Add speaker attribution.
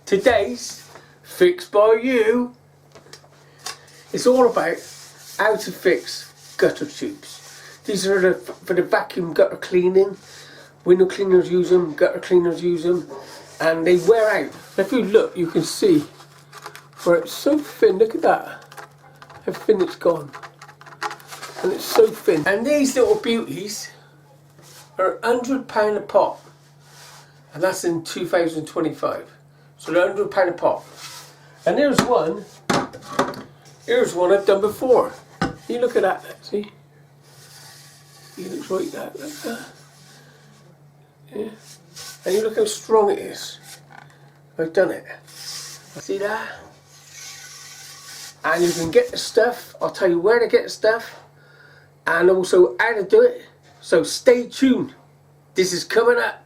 Speaker 1: Today's Fix by You. It's all about how to fix gutter tubes. These are for the vacuum gutter cleaning. Window cleaners use them, gutter cleaners use them, and they wear out. If you look, you can see where it's so thin. Look at that, how thin it's gone. And it's so thin. And these little beauties are £100 a pop. And that's in 2025. So they're £100 a pop. And here's one I've done before. You look at that, see? It looks like that, like that. Yeah. And you look how strong it is. I've done it. See that? And you can get the stuff. I'll tell you where to get the stuff. And also how to do it. So stay tuned. This is coming up.